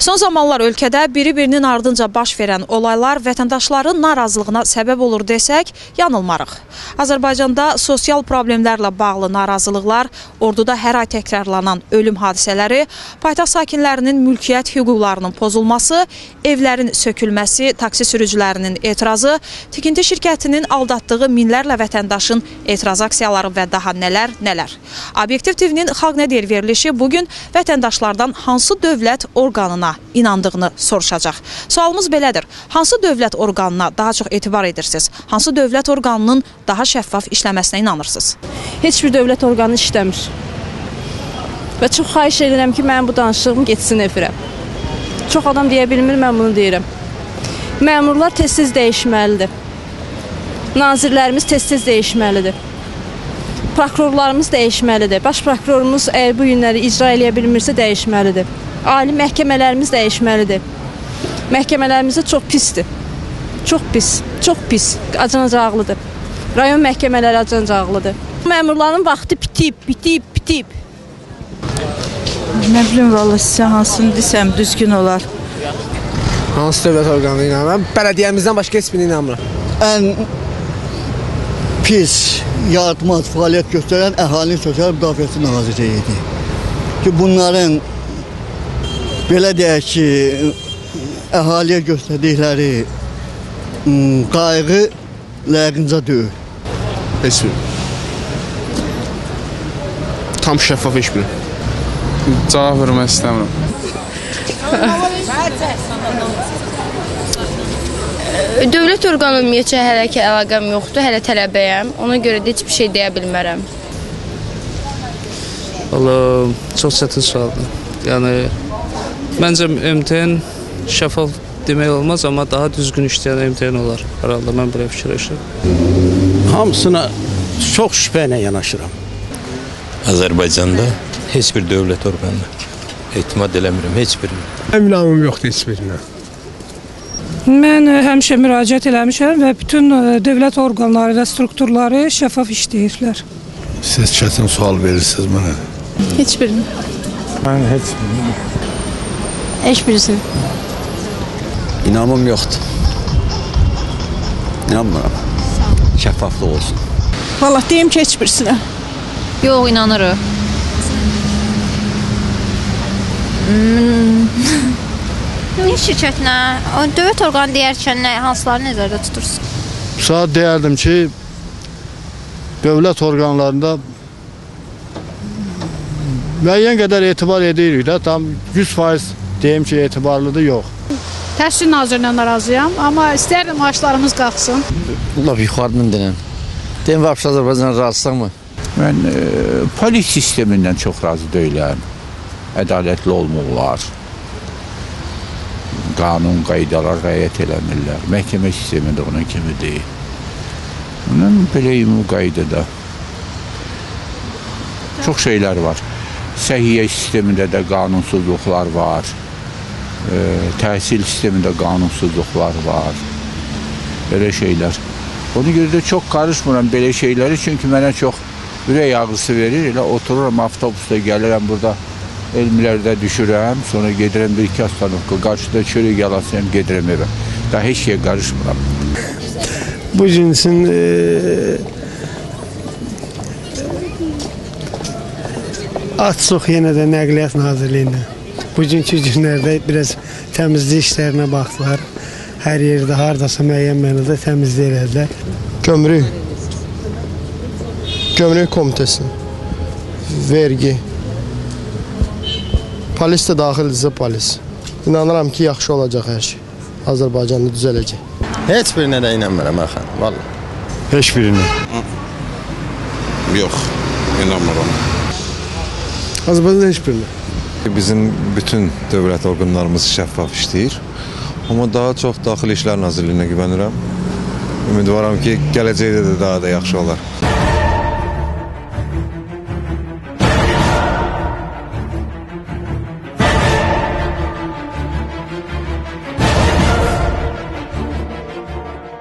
Son zamanlar ölkədə biri-birinin ardınca baş verən olaylar vətəndaşların narazılığına səbəb olur desək, yanılmarıq. Azərbaycanda sosial problemlərlə bağlı narazılıqlar, orduda hər ay təkrarlanan ölüm hadisələri, paytaxt sakinlərinin mülkiyyət hüquqlarının pozulması, evlərin sökülməsi, taksi sürücülərinin etirazı, tikinti şirkətinin aldatdığı minlərlə vətəndaşın etiraz aksiyaları və daha nələr. Obyektiv TV-nin Xalq Nə deyir verilişi bugün vətəndaşlardan hansı dövlət orqanına inandığını soruşacaq. Sualımız belədir. Hansı dövlət orqanına daha çox etibar edirsiniz? Hansı dövlət orqanının daha şəffaf işləməsinə inanırsınız? Heç bir dövlət orqanı işləmir. Və çox xahiş edirəm ki, mənim bu danışığım getsin efirə. Çox adam deyə bilmir, mən bunu deyirəm. Məmurlar tez-tez dəyişməlidir. Nazirlərimiz tez-tez dəyişməlidir. Prokurorlarımız dəyişməlidir. Baş prokurorumuz əgər bu günləri icra eləyə bilmirsə dəyişməlidir. Ali məhkəmələrimiz dəyişməlidir. Məhkəmələrimiz çox pisdir. Çox pis, acınacaqlıdır. Rayon məhkəmələri acınacaqlıdır. Məmurların vaxtı bitib. Nə bilim, valla sizə hansını desəm düzgün olar. Hansı dövlət orqanına inanıram? Bələdiyyəmizdən başqa heç birini inanmıram. Ən pis yardımcı fəaliyyət göstərən Əhalinin Sosial Müdafiəsi Nazirliyidir. Ki bunların belə deyək ki, əhaliyə göstərdikləri qayğı ləqinca deyil. Heç bir. Tam şəffaf heç bir. Cavab vermək istəmirəm. Dövlət orqanı ümumiyyətcə hələ ki əlaqəm yoxdur, hələ tələbəyəm. Ona görə də heç bir şey deyə bilmərəm. Valla çox çətin sualdır. Yəni, məncə MTN şəffaf demək olmaz, amma daha düzgün işləyən MTN olar. Herhalde mən belə fikirləşirəm. Hamısına çox şübhə ilə yanaşıram. Azərbaycanda heç bir dövlət orqanına etimad eləmirəm, heç birini. Əminamım yoxdur heç birinə. Mən həmişə müraciət eləmişəm və bütün dövlət orqanları və strukturları şəffaf işləyirlər. Siz çətin sual verirsiniz mənə. Heç birini. Mən heç birini. Heç birisini. İnamım yoxdur. İnanmıram. Şəffaflıq olsun. Valla deyim ki, heç birisinə. Yox, inanırıq. Şirkətinə, dövlət orqanı deyərkən hansıları nəzərdə tutursunuz? Saat deyərdim ki, dövlət orqanlarında müəyyən qədər etibar edirik də, tam 100% deyim ki, etibarlıdır, yox. Təhsil Nazirliyindən narazıyam, amma istərdim maaşlarımız qalxsın. Laf yuxarıdan denən. Deyim, vəbsə Azərbaycan razısınmı? Mən polis sistemindən çox razı deyiləm. Ədalətli olmaq qanun qaydalar rəayət eləmirlər. Məhkəmə sistemi də ona kimi deyil. Bunun belə ümumi qaydada çox şeylər var. Səhiyyə sistemində də qanunsuzluqlar var. Təhsil sistemində qanunsuzluqlar var. Belə şeylər. Ona görə də çox qarışmıram belə şeyləri, çünki mənə çox ürək ağrısı verir. Elə otururam avtobusda, gəlirəm burada elmilərdə düşürəm, sonra gedirəm bir-iki astanovka, qarşıda çörək yalasıyam, gedirəm evə. Daha heç şey qarışmıram. Bu cinsin az-çox yenə də Nəqliyyat Nazirliyində. Bugünkü günlərdə biraz təmizlik işlərinə baxdılar. Hər yerdə, haradasa müəyyən mənada təmizlik elədilər. Gömrük Komitəsi, vergi, polis də daxildirsə polis. İnanıram ki, yaxşı olacaq hər şey. Azərbaycanda düzələcək. Heç birinə də inanmıram, əxən, valla. Heç birini. Yox, inanmıram. Azərbaycanda heç birinə. Bizim bütün dövlət orqanlarımız şəffaf işləyir. Amma daha çox Daxili İşlər Nazirliyinə güvənirəm. Ümidvaram ki, gələcəkdə də daha da yaxşı olar.